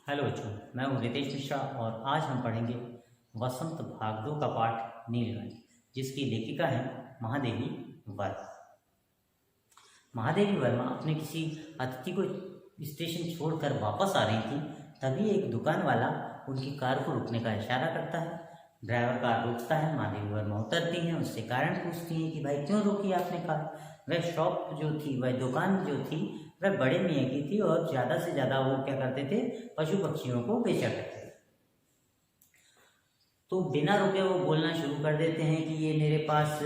Hello बच्चों, मैं हूँ रितेश मिश्रा और आज हम पढ़ेंगे वसंत भाग 2 का पाठ नीलकंठ, जिसकी लेखिका है महादेवी वर्मा। महादेवी वर्मा अपने किसी अतिथि को स्टेशन छोड़कर वापस आ रही थी। तभी एक दुकान वाला उनकी कार को रुकने का इशारा करता है। ड्राइवर कार रोकता है, महादेवी वर्मा उतरती हैं, उससे कारण पूछती हैं कि भाई क्यों रोकी आपने कार। वह शॉप जो थी, वह दुकान जो थी, वह बड़े मियाँ की थी और ज़्यादा से ज़्यादा वो क्या करते थे, पशु पक्षियों को बेचा करते थे। तो बिना रुके वो बोलना शुरू कर देते हैं कि ये मेरे पास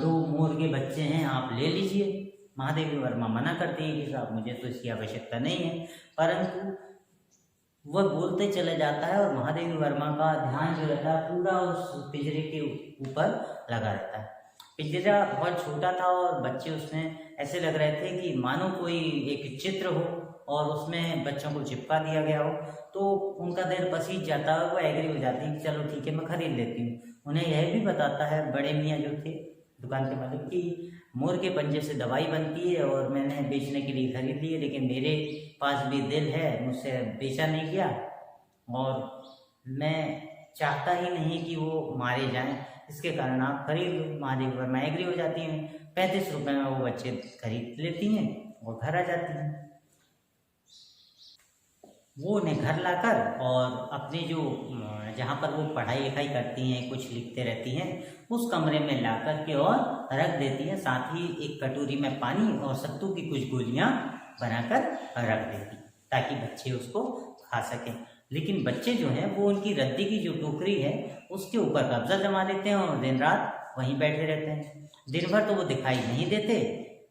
2 मोर के बच्चे हैं, आप ले लीजिए। महादेवी वर्मा मना करती है कि साहब मुझे तो इसकी आवश्यकता नहीं है, परंतु वह बोलते चले जाता है और महादेवी वर्मा का ध्यान जो रहता है पूरा उस पिंजरे के ऊपर लगा रहता है। पिंजरा बहुत छोटा था और बच्चे उसमें ऐसे लग रहे थे कि मानो कोई एक चित्र हो और उसमें बच्चों को चिपका दिया गया हो। तो उनका दिल पसीज जाता है, वो एग्री हो जाती है कि चलो ठीक है, मैं खरीद लेती हूँ। उन्हें यह भी बताता है बड़े मियाँ जो थे दुकान के मालिक की मोर के पंजे से दवाई बनती है और मैंने बेचने के लिए खरीद ली है, लेकिन मेरे पास भी दिल है, मुझसे बेचा नहीं गया और मैं चाहता ही नहीं कि वो मारे जाएं, इसके कारण आप खरीद लो। महादेवी वर्मा एग्री हो जाती हैं। 35 रुपये में वो बच्चे खरीद लेती हैं और घर आ जाती हैं। वो उन्हें घर लाकर और अपने जो जहाँ पर वो पढ़ाई लिखाई करती हैं, कुछ लिखते रहती हैं, उस कमरे में ला कर के और रख देती हैं। साथ ही एक कटोरी में पानी और सत्तू की कुछ गोलियां बनाकर रख देती ताकि बच्चे उसको खा सकें। लेकिन बच्चे जो हैं वो उनकी रद्दी की जो टोकरी है उसके ऊपर कब्जा जमा लेते हैं और दिन रात वहीं बैठे रहते हैं। दिन भर तो वो दिखाई नहीं देते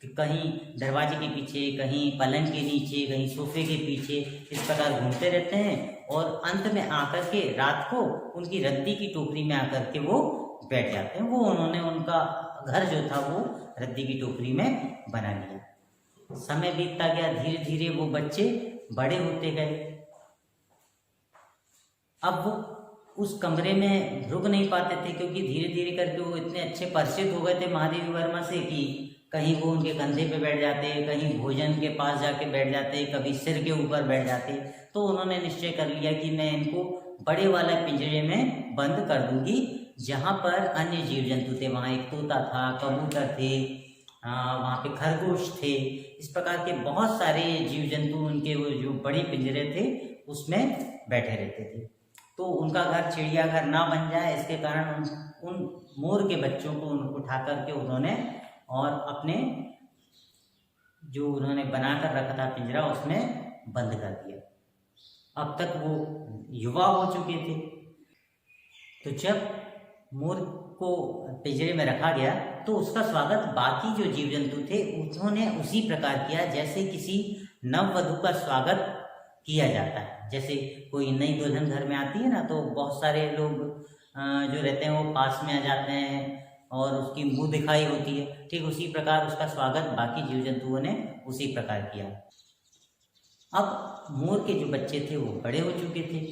कि कहीं दरवाजे के पीछे, कहीं पलंग के नीचे, कहीं सोफे के पीछे, इस प्रकार घूमते रहते हैं और अंत में आकर के रात को उनकी रद्दी की टोकरी में आकर के वो बैठ जाते हैं। वो उन्होंने उनका घर जो था वो रद्दी की टोकरी में बना लिया। समय बीतता गया, धीरे धीरे वो बच्चे बड़े होते गए। अब वो उस कमरे में रुक नहीं पाते थे क्योंकि धीरे धीरे करके वो इतने अच्छे परिचित हो गए थे महादेवी वर्मा से कि कहीं वो उनके कंधे पे बैठ जाते, कहीं भोजन के पास जाके बैठ जाते, कभी सिर के ऊपर बैठ जाते। तो उन्होंने निश्चय कर लिया कि मैं इनको बड़े वाले पिंजरे में बंद कर दूंगी जहाँ पर अन्य जीव जंतु थे। वहाँ एक तोता था, कबूतर थे, वहाँ पे खरगोश थे, इस प्रकार के बहुत सारे जीव जंतु उनके वो जो बड़े पिंजरे थे उसमें बैठे रहते थे। तो उनका घर चिड़ियाघर ना बन जाए, इसके कारण उन मोर के बच्चों को उठा करके उन्होंने और अपने जो उन्होंने बनाकर रखा था पिंजरा उसमें बंद कर दिया। अब तक वो युवा हो चुके थे। तो जब मोर को पिंजरे में रखा गया तो उसका स्वागत बाकी जो जीव जंतु थे उन्होंने उसी प्रकार किया जैसे किसी नववधु का स्वागत किया जाता है। जैसे कोई नई दुल्हन घर में आती है ना, तो बहुत सारे लोग जो रहते हैं वो पास में आ जाते हैं और उसकी मुंह दिखाई होती है। ठीक उसी प्रकार उसका स्वागत बाकी जीव जंतुओं ने उसी प्रकार किया। अब मोर के जो बच्चे थे वो बड़े हो चुके थे,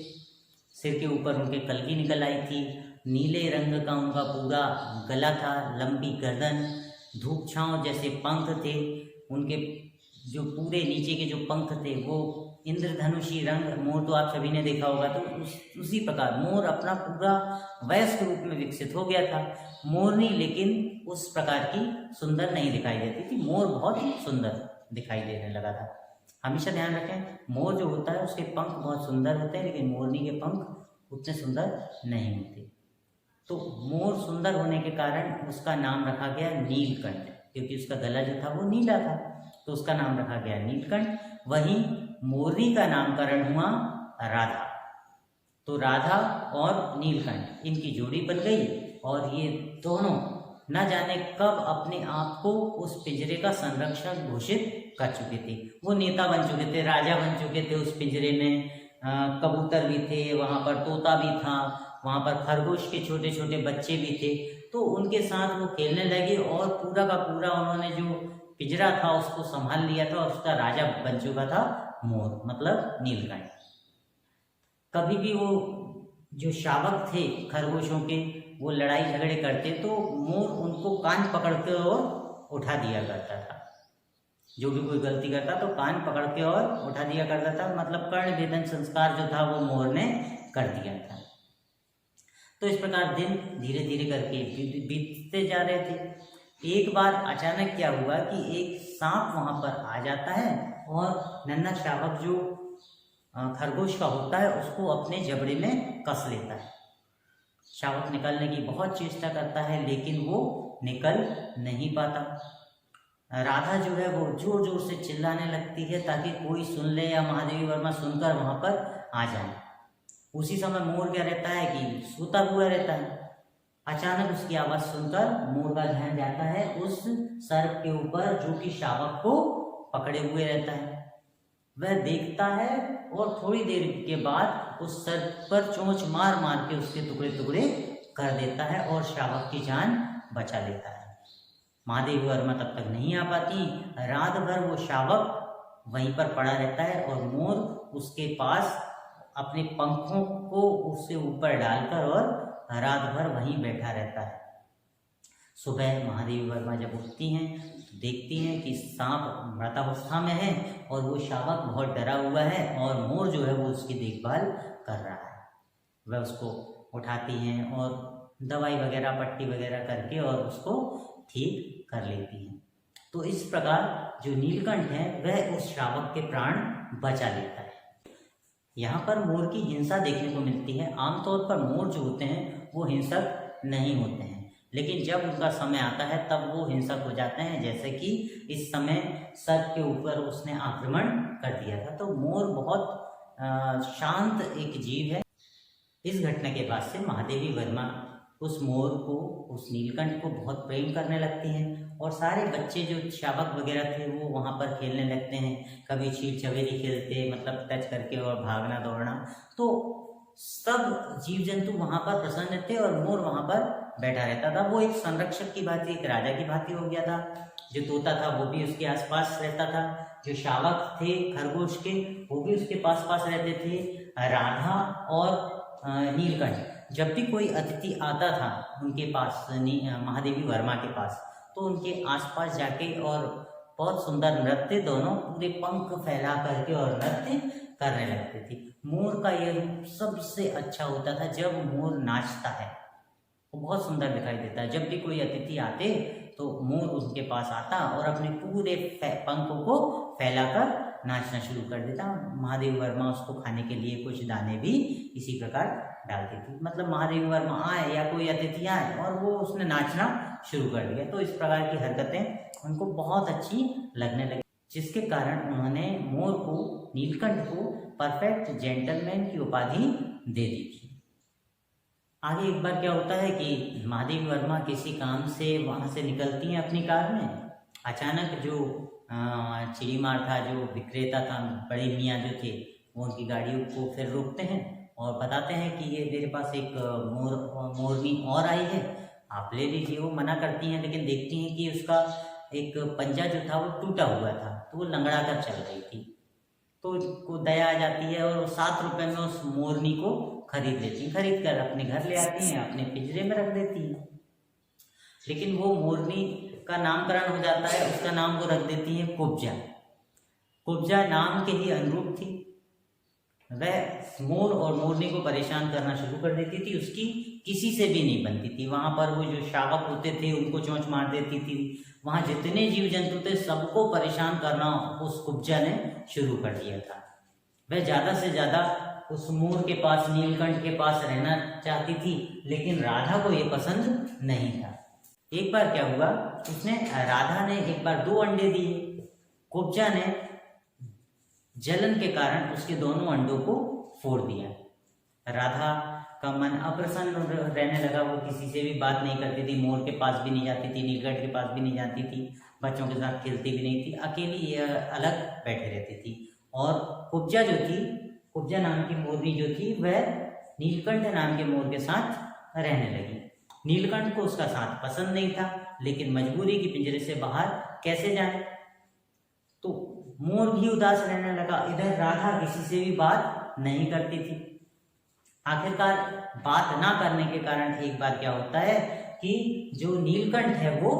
सिर के ऊपर उनके कलगी निकल आई थी, नीले रंग का उनका पूरा गला था, लंबी गर्दन, धूप छांव जैसे पंख थे उनके। जो पूरे नीचे के जो पंख थे वो इंद्रधनुषी रंग, मोर तो आप सभी ने देखा होगा। तो उसी प्रकार मोर अपना पूरा वयस्क रूप में विकसित हो गया था। मोरनी लेकिन उस प्रकार की सुंदर नहीं दिखाई देती थी, मोर बहुत सुंदर दिखाई देने लगा था। हमेशा ध्यान रखें, मोर जो होता है उसके पंख बहुत सुंदर होते हैं, लेकिन मोरनी के पंख उतने सुंदर नहीं होते। तो मोर सुंदर होने के कारण उसका नाम रखा गया नीलकंठ, क्योंकि उसका गला जो था वो नीला था, तो उसका नाम रखा गया नीलकंठ। वहीं मोरनी का नामकरण हुआ राधा। तो राधा और नीलकंठ इनकी जोड़ी बन गई और ये दोनों न जाने कब अपने आप को उस पिंजरे का संरक्षक घोषित कर चुके थे। वो नेता बन चुके थे, राजा बन चुके थे उस पिंजरे में। कबूतर भी थे वहाँ पर, तोता भी था वहाँ पर, खरगोश के छोटे छोटे बच्चे भी थे। तो उनके साथ वो खेलने लगे और पूरा का पूरा उन्होंने जो पिंजरा था उसको संभाल लिया था और उसका राजा बन चुका था मोर, मतलब नीलकंठ। कभी भी वो जो शावक थे खरगोशों के, वो लड़ाई झगड़े करते तो मोर उनको कान पकड़कर और उठा दिया करता था। जो भी कोई गलती करता तो कान पकड़ के और उठा दिया करता था, मतलब कर्ण भेदन संस्कार जो था वो मोर ने कर दिया था। तो इस प्रकार दिन धीरे धीरे करके बीतते जा रहे थे। एक बार अचानक क्या हुआ कि एक सांप वहां पर आ जाता है और नन्हा शावक जो खरगोश का होता है उसको अपने जबड़े में कस लेता है। शावक निकलने की बहुत चेष्टा करता है लेकिन वो निकल नहीं पाता। राधा जो है वो जोर जोर से चिल्लाने लगती है ताकि कोई सुन ले या महादेवी वर्मा सुनकर वहां पर आ जाए। उसी समय मोर क्या रहता है कि सोता हुआ रहता है। अचानक उसकी आवाज सुनकर मोर का ध्यान जाता है उस सर्प के ऊपर जो कि शावक को पकड़े हुए रहता है। वह देखता है और थोड़ी देर के बाद उस सर्प पर चोंच मार मार के उसके टुकड़े टुकड़े कर देता है और शावक की जान बचा लेता है। महादेवी वर्मा तब तक नहीं आ पाती। रात भर वो शावक वहीं पर पड़ा रहता है और मोर उसके पास अपने पंखों को उससे ऊपर डालकर और रात भर वहीं बैठा रहता है। सुबह महादेवी वर्मा जब उठती हैं तो देखती हैं कि सांप मृतावस्था में है और वो शावक बहुत डरा हुआ है और मोर जो है वो उसकी देखभाल कर रहा है। वह उसको उठाती हैं और दवाई वगैरह पट्टी वगैरह करके और उसको ठीक कर लेती हैं। तो इस प्रकार जो नीलकंठ है वह उस शावक के प्राण बचा लेता है। यहाँ पर मोर की हिंसा देखने को मिलती है। आमतौर पर मोर जो होते हैं वो हिंसक नहीं होते हैं, लेकिन जब उनका समय आता है तब वो हिंसक हो जाते हैं। जैसे कि इस समय सर्प के ऊपर उसने आक्रमण कर दिया था। तो मोर बहुत शांत एक जीव है। इस घटना के बाद से महादेवी वर्मा उस मोर को, उस नीलकंठ को बहुत प्रेम करने लगती हैं और सारे बच्चे जो शावक वगैरह थे वो वहाँ पर खेलने लगते हैं। कभी छील छबेली खेलते, मतलब टच करके और भागना दौड़ना। तो सब जीव जंतु वहाँ पर प्रसन्न थे और मोर वहाँ पर बैठा रहता था। वो एक संरक्षक की भांति, एक राजा की भांति हो गया था। जो तोता था वो भी उसके आसपास रहता था। जो शावक थे खरगोश के वो भी उसके पास पास रहते थे। राधा और नीलकंठ जब भी कोई अतिथि आता था उनके पास, महादेवी वर्मा के पास, तो उनके आसपास जाके और बहुत सुंदर नृत्य, दोनों पूरे पंख फैला करके और नृत्य करने लगते थे। मोर का यह रूप सबसे अच्छा होता था। जब मोर नाचता है वो बहुत सुंदर दिखाई देता है। जब भी कोई अतिथि आते तो मोर उनके पास आता और अपने पूरे पंखों को फैलाकर नाचना शुरू कर देता। महादेवी वर्मा उसको खाने के लिए कुछ दाने भी इसी प्रकार डालती थी। मतलब महादेवी वर्मा आए या कोई अतिथि आए और वो उसने नाचना शुरू कर दिया। तो इस प्रकार की हरकतें उनको बहुत अच्छी लगने लगी, जिसके कारण उन्होंने मोर को, नीलकंठ को परफेक्ट जेंटलमैन की उपाधि दे दी थी। आगे एक बार क्या होता है कि महादेवी वर्मा किसी काम से वहाँ से निकलती हैं अपनी कार में। अचानक जो चिड़ीमार था, जो विक्रेता था, बड़े मियाँ जो थे, वो उनकी गाड़ी को फिर रोकते हैं और बताते हैं कि ये मेरे पास एक मोरनी और आई है, आप ले लीजिए। वो मना करती हैं लेकिन देखती हैं कि उसका एक पंजा जो था वो टूटा हुआ था, तो वो लंगड़ा कर चल रही थी। तो उसको दया आ जाती है और वो 7 रुपये में उस मोरनी को खरीद लेती हैं। खरीद कर अपने घर ले आती हैं, अपने पिंजरे में रख देती हैं। लेकिन वो मोरनी का नामकरण हो जाता है, उसका नाम वो रख देती हैं कुब्जा। कुब्जा नाम के ही अनुरूप थी। वह मोर और मोरनी को परेशान करना शुरू कर देती थी। उसकी किसी से भी नहीं बनती थी। वहाँ पर वो जो शावक होते थे उनको चोंच मार देती थी। वहाँ जितने जीव जंतु थे सबको परेशान करना उस कुब्जा ने शुरू कर दिया था। वह ज़्यादा से ज़्यादा उस मोर के पास, नीलकंठ के पास रहना चाहती थी, लेकिन राधा को ये पसंद नहीं था। एक बार क्या हुआ, उसने, राधा ने एक बार 2 अंडे दिए। कुब्जा ने जलन के कारण उसके दोनों अंडों को फोड़ दिया। राधा का मन अप्रसन्न रहने लगा। वो किसी से भी बात नहीं करती थी, मोर के पास भी नहीं जाती थी, नीलकंठ के पास भी नहीं जाती थी, बच्चों के साथ खेलती भी नहीं थी, अकेली अलग बैठे रहती थी। और कुब्जा जो थी, कुब्जा नाम की मोरनी जो थी, वह नीलकंठ नाम के मोर के साथ रहने लगी। नीलकंठ को उसका साथ पसंद नहीं था, लेकिन मजबूरी की पिंजरे से बाहर कैसे जाए, तो मोर भी उदास रहने लगा। इधर राधा किसी से भी बात नहीं करती थी। आखिरकार बात ना करने के कारण एक बार क्या होता है कि जो नीलकंठ है वो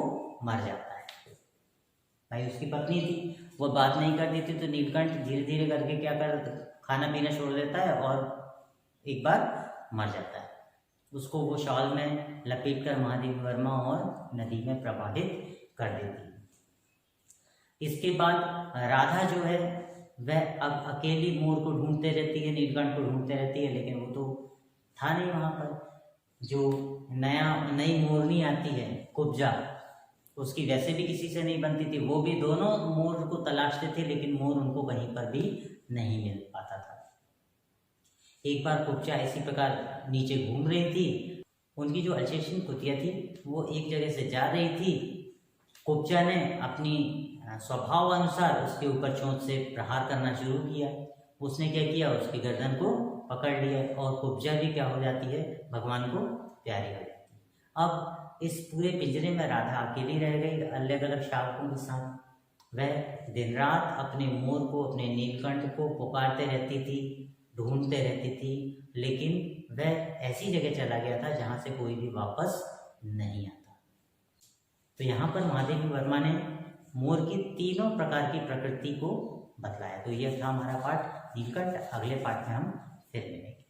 मर जाता है। भाई उसकी पत्नी थी, वो बात नहीं करती थी तो नीलकंठ धीरे धीरे करके क्या कर खाना पीना छोड़ देता है और एक बार मर जाता है। उसको वो शॉल में लपेट कर महादेवी वर्मा और नदी में प्रवाहित कर देती है। इसके बाद राधा जो है वह अब अकेली मोर को ढूंढते रहती है, नीलकंठ को ढूंढते रहती है, लेकिन वो तो था नहीं वहाँ पर। जो नई मोरनी आती है कुब्जा, उसकी वैसे भी किसी से नहीं बनती थी, वो भी दोनों मोर को तलाशते थे, लेकिन मोर उनको कहीं पर भी नहीं मिल पाता था। एक बार कुब्जा इसी प्रकार नीचे घूम रही थी, उनकी जो अल्सेशियन कुतिया थी वो एक जगह से जा रही थी। कुब्जा ने अपनी स्वभाव अनुसार उसके ऊपर चोंच से प्रहार करना शुरू किया। उसने क्या किया, उसकी गर्दन को पकड़ लिया और कुब्जा भी क्या हो जाती है, भगवान को प्यारी हो जाती है। अब इस पूरे पिंजरे में राधा अकेली रह गई अलग अलग शावकों के साथ। वह दिन रात अपने मोर को, अपने नीलकंठ को पुकारते रहती थी, ढूंढते रहती थी, लेकिन वह ऐसी जगह चला गया था जहाँ से कोई भी वापस नहीं आता। तो यहाँ पर महादेवी वर्मा ने मोर की तीनों प्रकार की प्रकृति को बतलाया। तो यह था हमारा पाठ नीलकंठ। अगले पाठ में हम फिर मिलेंगे।